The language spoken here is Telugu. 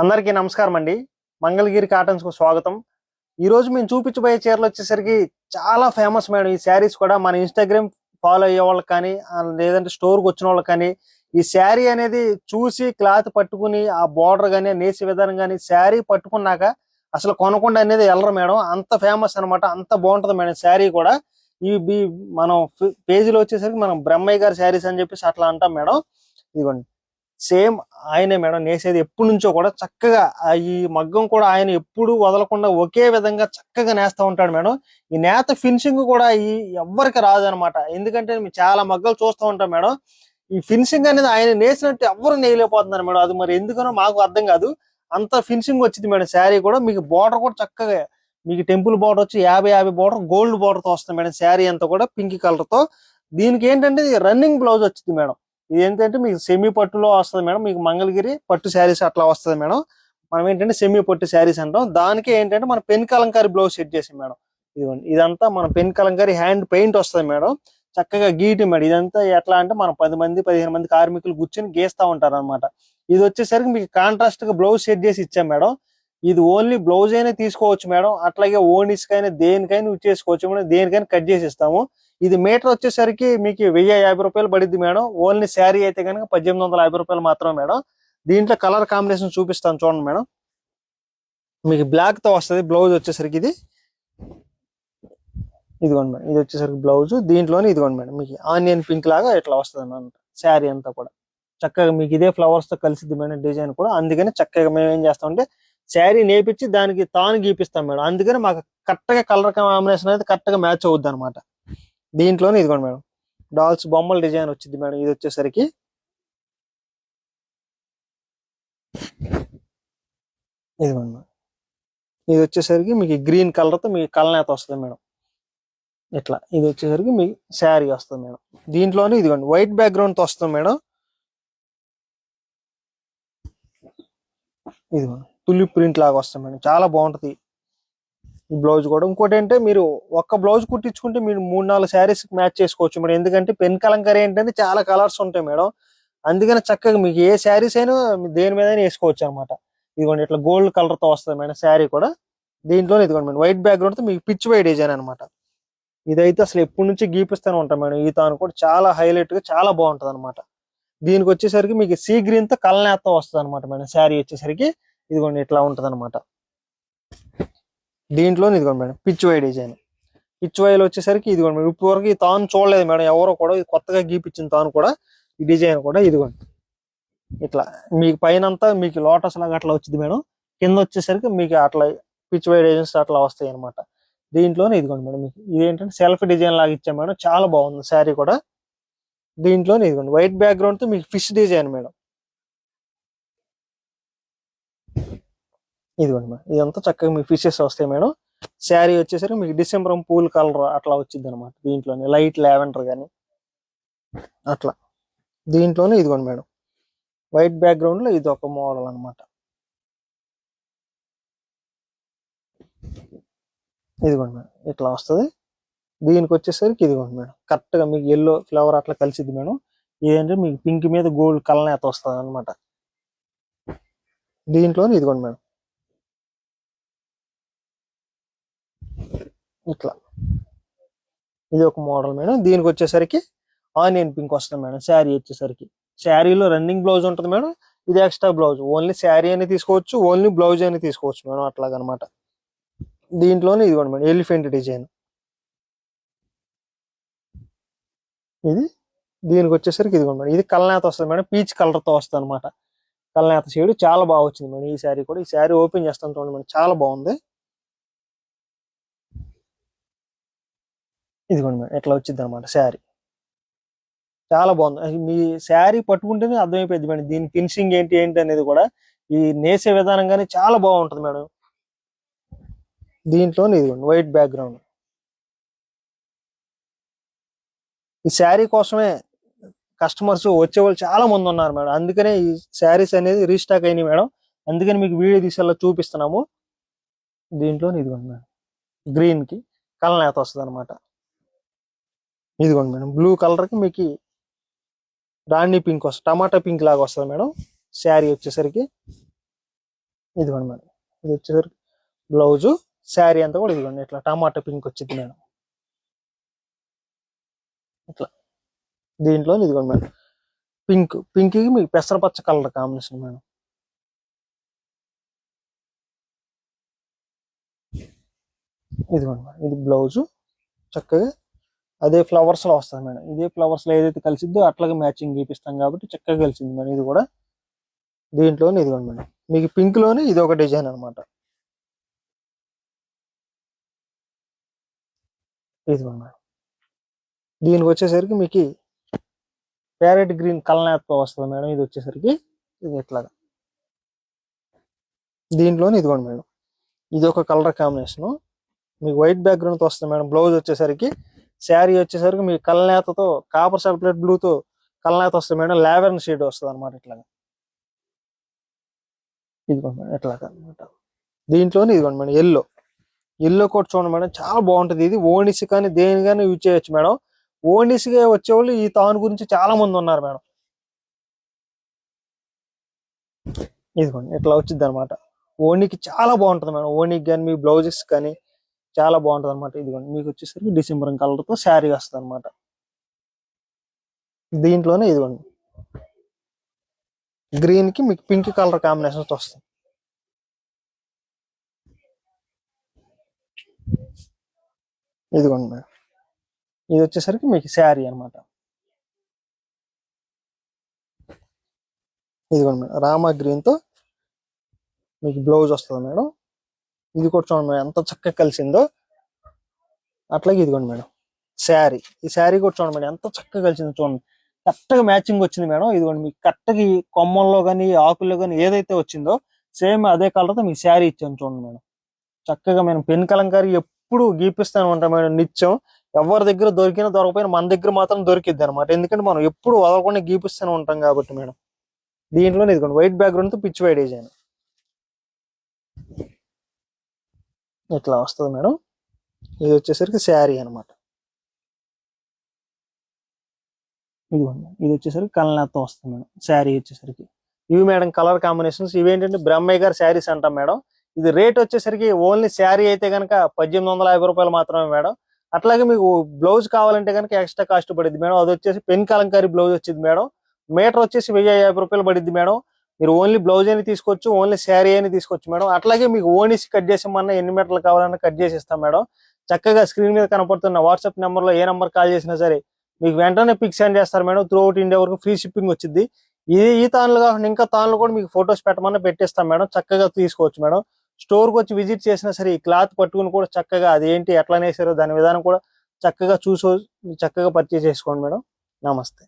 అందరికీ నమస్కారం అండి. మంగళగిరి కాటన్స్ కు స్వాగతం. ఈ రోజు మేము చూపించబోయే చీరలు వచ్చేసరికి చాలా ఫేమస్ మేడం. ఈ శారీస్ కూడా మన ఇన్స్టాగ్రామ్ ఫాలో అయ్యే వాళ్ళకి కానీ లేదంటే స్టోర్కి వచ్చిన వాళ్ళకి కానీ ఈ శారీ అనేది చూసి క్లాత్ పట్టుకుని ఆ బార్డర్ కానీ నేసి విధానం కానీ శారీ పట్టుకున్నాక అసలు కొనకుండా అనేది వెళ్ళరు మేడం. అంత ఫేమస్ అనమాట. అంత బాగుంటది మేడం శారీ కూడా. మనం పేజీలో వచ్చేసరికి మనం బ్రహ్మయ్య గారి శారీస్ అని చెప్పేసి అట్లా అంటాం మేడం. ఇదిగోండి, సేమ్ ఆయనే మేడం నేసేది ఎప్పటి నుంచో కూడా చక్కగా. ఈ మగ్గం కూడా ఆయన ఎప్పుడు వదలకుండా ఒకే విధంగా చక్కగా నేస్తా ఉంటాడు మేడం. ఈ నేత ఫినిషింగ్ కూడా ఎవ్వరికి రాదనమాట. ఎందుకంటే మేము చాలా మగ్గలు చూస్తూ ఉంటాం మేడం. ఈ ఫినిషింగ్ అనేది ఆయన నేసినట్టు ఎవ్వరు నేయలేకపోతున్నారు మేడం. అది మరి ఎందుకనో మాకు అర్థం కాదు. అంత ఫినిషింగ్ వచ్చింది మేడం. శారీ కూడా మీకు బార్డర్ కూడా చక్కగా, మీకు టెంపుల్ బార్డర్ వచ్చి 50-50 బార్డర్ గోల్డ్ బార్డర్ తో వస్తుంది మేడం. శారీ అంతా కూడా పింక్ కలర్ తో. దీనికి ఏంటంటే రన్నింగ్ బ్లౌజ్ వచ్చింది మేడం. ఇది ఏంటంటే మీకు సెమీ పట్టులో వస్తుంది మేడం. మీకు మంగళగిరి పట్టు శారీస్ అట్లా వస్తుంది మేడం. మనం ఏంటంటే సెమీ పట్టు శారీస్ అంటాం. దానికి ఏంటంటే మన పెన్ కలంకారీ బ్లౌజ్ సెట్ చేసాం మేడం. ఇదిగోండి, ఇదంతా మన పెన్ కలంకారీ హ్యాండ్ పెయింట్ వస్తుంది మేడం. చక్కగా గీటి మేడం. ఇదంతా ఎట్లా అంటే మనం 10 మంది 15 మంది కార్మికులు కూర్చొని గీస్తా ఉంటారు అనమాట. ఇది వచ్చేసరికి మీకు కాంట్రాస్ట్ గా బ్లౌజ్ సెట్ చేసి ఇచ్చాం మేడం. ఇది ఓన్లీ బ్లౌజ్ అయినా తీసుకోవచ్చు మేడం. అట్లాగే ఓనీస్ కైనా దేనికైనా యూజ్ చేసుకోవచ్చు మేడం. దేనికైనా కట్ చేసి ఇస్తాము. ఇది మీటర్ వచ్చేసరికి మీకు 1050 రూపాయలు పడిద్ది మేడం. ఓన్లీ శారీ అయితే కనుక 1850 రూపాయలు మాత్రమే మేడం. దీంట్లో కలర్ కాంబినేషన్ చూపిస్తాను చూడండి మేడం. మీకు బ్లాక్ తో వస్తుంది బ్లౌజ్ వచ్చేసరికి. ఇదిగోండి మేడం, ఇది వచ్చేసరికి బ్లౌజ్. దీంట్లోనే ఇదిగోండి మేడం, మీకు ఆనియన్ పింక్ లాగా ఇట్లా వస్తుంది అనమాట. శారీ అంతా కూడా చక్కగా మీకు ఇదే ఫ్లవర్స్ తో కలిసిద్ది మేడం డిజైన్ కూడా. అందుకని చక్కగా మేము ఏం చేస్తామంటే శారీ నేపించి దానికి తాను గీపిస్తాం మేడం. అందుకని మాకు కరెక్ట్ గా కలర్ కాంబినేషన్ అనేది కరెక్ట్ గా మ్యాచ్ అవుద్ది అనమాట. దీంట్లోనే ఇదిగోండి మేడం, డాల్స్ బొమ్మల డిజైన్ వచ్చింది మేడం. ఇది వచ్చేసరికి ఇదిగోండి మేడం, ఇది వచ్చేసరికి మీకు గ్రీన్ కలర్ తో మీకు కలనేత వస్తుంది మేడం. ఇట్లా ఇది వచ్చేసరికి మీకు శారీ వస్తుంది మేడం. దీంట్లోనే ఇదిగోండి వైట్ బ్యాక్గ్రౌండ్ తో వస్తుంది మేడం. ఇదిగోండి తులి ప్రింట్ లాగా వస్తుంది మేడం. చాలా బాగుంటది ఈ బ్లౌజ్ కూడా. ఇంకోటి అంటే మీరు ఒక్క బ్లౌజ్ కుట్టించుకుంటే మీరు 3-4 శారీస్ మ్యాచ్ చేసుకోవచ్చు మేడం. ఎందుకంటే పెన్ కలంకారీ ఏంటంటే చాలా కలర్స్ ఉంటాయి మేడం. అందుకని చక్కగా మీకు ఏ శారీస్ అయినా దేని మీద వేసుకోవచ్చు అనమాట. ఇదిగోండి ఇట్లా గోల్డ్ కలర్ తో వస్తుంది మేడం శారీ కూడా. దీంట్లో ఇదిగోండి మేడం వైట్ బ్యాక్గ్రౌండ్ తో మీకు పిచ్ వై డిజైన్ అనమాట. ఇదైతే అసలు ఎప్పటి నుంచి గీపిస్తూనే ఉంటాం మేడం. ఈ తాను కూడా చాలా హైలైట్ గా చాలా బాగుంటది అనమాట. దీనికి వచ్చేసరికి మీకు సీ గ్రీన్ తో కలనేత వస్తుంది అనమాట మేడం. శారీ వచ్చేసరికి ఇదిగోండి ఇట్లా ఉంటది అనమాట. దీంట్లో ఇదిగోండి madam pitch Y design. Pitch వైలు వచ్చేసరికి ఇదిగోండి మేడం, ఇప్పుడు వరకు ఈ తాను చూడలేదు మేడం ఎవరో కూడా. ఇది కొత్తగా గీపించిన తాను కూడా. ఈ డిజైన్ కూడా ఇదిగోండి ఇట్లా మీకు పైన అంతా మీకు లోటస్ లాగా అట్లా వచ్చింది మేడం. కింద వచ్చేసరికి మీకు అట్లా పిచ్ వై డిజైన్స్ అట్లా వస్తాయి అనమాట. దీంట్లోనే ఇదిగోండి మేడం, మీకు ఇదేంటంటే సెల్ఫ్ డిజైన్ లాగా ఇచ్చాం మేడం. చాలా బాగుంది శారీ కూడా. దీంట్లోనే ఇదిగోండి వైట్ బ్యాక్గ్రౌండ్ తో మీకు ఫిష్ డిజైన్ మేడం. ఇదిగోండి మేడం, ఇదంతా చక్కగా మీకు ఫిషెస్ వస్తాయి మేడం. శారీ వచ్చేసరికి మీకు డిసెంబర్ పూల్ కలర్ అట్లా వచ్చింది అనమాట. దీంట్లోనే లైట్ లావెండర్ కానీ అట్లా. దీంట్లోనే ఇదిగోండి మేడం వైట్ బ్యాక్గ్రౌండ్ లో ఇది ఒక మోడల్ అనమాట. ఇదిగోండి మేడం ఇట్లా వస్తుంది. దీనికి వచ్చేసరికి ఇదిగోండి మేడం కరెక్ట్ గా మీకు ఎల్లో ఫ్లవర్ అట్లా కలిసిద్ది మేడం. ఇదేంటే మీకు పింక్ మీద గోల్డ్ కలనేత వస్తుంది అనమాట. దీంట్లోనే ఇదిగోండి మేడం ఇట్లా ఇది ఒక మోడల్ మేడం. దీనికి వచ్చేసరికి ఆనియన్ పింక్ వస్తుంది మేడం. శారీ వచ్చేసరికి శారీలో రన్నింగ్ బ్లౌజ్ ఉంటుంది మేడం. ఇది ఎక్స్ట్రా బ్లౌజ్. ఓన్లీ శారీ అని తీసుకోవచ్చు, ఓన్లీ బ్లౌజ్ అని తీసుకోవచ్చు మేడం. అట్లాగనమాట. దీంట్లోనే ఇదిగోండి మేడం ఎలిఫెంట్ డిజైన్. ఇది దీనికి వచ్చేసరికి ఇదిగోండి మేడం ఇది కలనేత వస్తుంది మేడం. పీచ్ కలర్ తో వస్తుంది అనమాట. కలనేత షేడ్ చాలా బాగా వచ్చింది మేడం. ఈ శారీ కూడా. ఈ శారీ ఓపెన్ చేస్తాను చూడండి మేడం, చాలా బాగుంది. ఇదిగోండి మేడం ఎట్లా వచ్చింది అనమాట శారీ. చాలా బాగుంది. మీ శారీ పట్టుకుంటేనే అర్థమైపోయింది మేడం దీని ఫినిషింగ్ ఏంటి ఏంటి అనేది కూడా. ఈ నేసే విధానం కానీ చాలా బాగుంటది మేడం. దీంట్లోనే ఇదిగోండి వైట్ బ్యాక్గ్రౌండ్. ఈ శారీ కోసమే కస్టమర్స్ వచ్చేవాళ్ళు చాలా మంది ఉన్నారు మేడం. అందుకనే ఈ శారీస్ అనేది రీస్టాక్ అయినాయి మేడం. అందుకని మీకు వీడియో తీసేలా చూపిస్తున్నాము. దీంట్లోనే ఇదిగోండి మేడం గ్రీన్ కి కలనేత వస్తుంది అనమాట. ఇదిగోండి మేడం బ్లూ కలర్ కి మీకు రాణి పింక్ వస్తుంది, టమాటా పింక్ లాగా వస్తుంది మేడం శారీ వచ్చేసరికి. ఇదిగోండి మేడం, ఇది వచ్చేసరికి బ్లౌజు, శారీ అంతా కూడా ఇదిగోండి ఇట్లా టమాటా పింక్ వచ్చింది మేడం. ఇట్లా దీంట్లో ఇదిగోండి మేడం పింక్, పింక్ కి మీకు పెసరపచ్చ కలర్ కాంబినేషన్ మేడం. ఇదిగోండి మేడం, ఇది బ్లౌజు చక్కగా అదే ఫ్లవర్స్ లో వస్తుంది మేడం. ఇదే ఫ్లవర్స్ లో ఏదైతే కలిసిద్దో అట్లాగే మ్యాచింగ్ గీపిస్తాం కాబట్టి చక్కగా కలిసింది మేడం. ఇది కూడా దీంట్లోనే ఇదిగోండి మేడం, మీకు పింక్ లోనే ఇది ఒక డిజైన్ అనమాట. ఇదిగోండి మేడం, దీనికి వచ్చేసరికి మీకు ప్యారెట్ గ్రీన్ కలనేతతో వస్తుంది మేడం. ఇది వచ్చేసరికి ఇది ఇట్లాగా దీంట్లోనే ఇదిగోండి మేడం, ఇది ఒక కలర్ కాంబినేషన్ మీకు వైట్ బ్యాక్గ్రౌండ్ తో వస్తుంది మేడం. బ్లౌజ్ వచ్చేసరికి, శారీ వచ్చేసరికి మీకు కలనేతతో కాపర్ సల్ఫేట్ బ్లూతో కలనేత వస్తుంది మేడం. లావెండర్ షేడ్ వస్తుంది అనమాట. ఇట్లాగా ఇదిగోండి మేడం ఇట్లాగా అనమాట. దీంట్లోనే ఇదిగోండి మేడం ఎల్లో, ఎల్లో కోట్ చూడండి మేడం, చాలా బాగుంటుంది. ఇది ఓనిస్ కానీ దేని కానీ యూజ్ చేయొచ్చు మేడం. ఓనిస్ గా వచ్చేవాళ్ళు ఈ తాను గురించి చాలా మంది ఉన్నారు మేడం. ఇదిగోండి ఇట్లా వచ్చింది అనమాట. ఓనికి చాలా బాగుంటుంది మేడం. ఓనికి కానీ మీ బ్లౌజెస్ కానీ చాలా బాగుంటుంది అనమాట. ఇదిగోండి మీకు వచ్చేసరికి డిసెంబర్ కలర్ తో శారీ వస్తుంది అనమాట. దీంట్లోనే ఇదిగోండి గ్రీన్ కి మీకు పింక్ కలర్ కాంబినేషన్ వస్తుంది. ఇదిగోండి మేడం, ఇది వచ్చేసరికి మీకు శారీ అనమాట. ఇదిగోండి మేడం రామా గ్రీన్ తో మీకు బ్లౌజ్ వస్తుంది మేడం. ఇది కూడా చూడండి మేడం ఎంత చక్కగా కలిసిందో. అట్లాగే ఇదిగోండి మేడం శారీ, ఈ శారీ కూడా చూడండి మేడం ఎంత చక్కగా కలిసిందో చూడండి. కరెక్ట్గా మ్యాచింగ్ వచ్చింది మేడం. ఇదిగోండి మీకు కరెక్ట్గా కొమ్మల్లో కానీ ఆకుల్లో కానీ ఏదైతే వచ్చిందో సేమ్ అదే కలర్తో మీకు శారీ ఇచ్చాను చూడండి మేడం. చక్కగా మేము పెన్ కలంకారీ ఎప్పుడు గీపిస్తాను ఉంటాం మేడం నిత్యం. ఎవరి దగ్గర దొరికినా దొరకపోయినా మన దగ్గర మాత్రం దొరికిద్ది అనమాట. ఎందుకంటే మనం ఎప్పుడు వదలకుండా గీపిస్తూనే ఉంటాం కాబట్టి మేడం. దీంట్లో ఇదిగోండి వైట్ బ్యాక్గ్రౌండ్ తో పిచ్ వైట్ డిజైన్ ఇట్లా వస్తుంది మేడం. ఇది వచ్చేసరికి శారీ అనమాట. ఇదిగోండి ఇది వచ్చేసరికి కలనాథ్తో వస్తుంది మేడం. శారీ వచ్చేసరికి ఇవి మేడం కలర్ కాంబినేషన్స్. ఇవేంటంటే బ్రహ్మయ్య గారు శారీస్ అంటాం మేడం. ఇది రేట్ వచ్చేసరికి ఓన్లీ శారీ అయితే కనుక 1850 రూపాయలు మాత్రమే మేడం. అట్లాగే మీకు బ్లౌజ్ కావాలంటే కనుక ఎక్స్ట్రా కాస్ట్ పడుద్ది మేడం. అది వచ్చేసి పెన్ కలంకారీ బ్లౌజ్ వచ్చింది మేడం. మీటర్ వచ్చేసి 1050 రూపాయలు పడుద్ది మేడం. మీరు ఓన్లీ బ్లౌజ్ అని తీసుకోవచ్చు, ఓన్లీ శారీ అని తీసుకోవచ్చు మేడం. అట్లాగే మీకు ఓనిసి కట్ చేసామన్నా ఎన్ని మీటర్లు కావాలన్నా కట్ చేసి ఇస్తాం మేడం. చక్కగా స్క్రీన్ మీద కనపడుతున్న వాట్సాప్ నెంబర్లో ఏ నెంబర్ కాల్ చేసినా సరే మీకు వెంటనే పిక్ సెండ్ చేస్తారు మేడం. త్రూ అవుట్ ఇండియా వరకు ఫ్రీ షిప్పింగ్ వచ్చింది. ఈ తాన్లు కాకుండా ఇంకా తాన్లు కూడా మీకు ఫొటోస్ పెట్టమన్నా పెట్టేస్తాం మేడం. చక్కగా తీసుకోవచ్చు మేడం. స్టోర్కి వచ్చి విజిట్ చేసినా సరే ఈ క్లాత్ పట్టుకుని కూడా చక్కగా అదేంటి ఎట్లా నేసారో దాని విధానం కూడా చక్కగా చక్కగా పర్చేస్ చేసుకోండి మేడం. నమస్తే.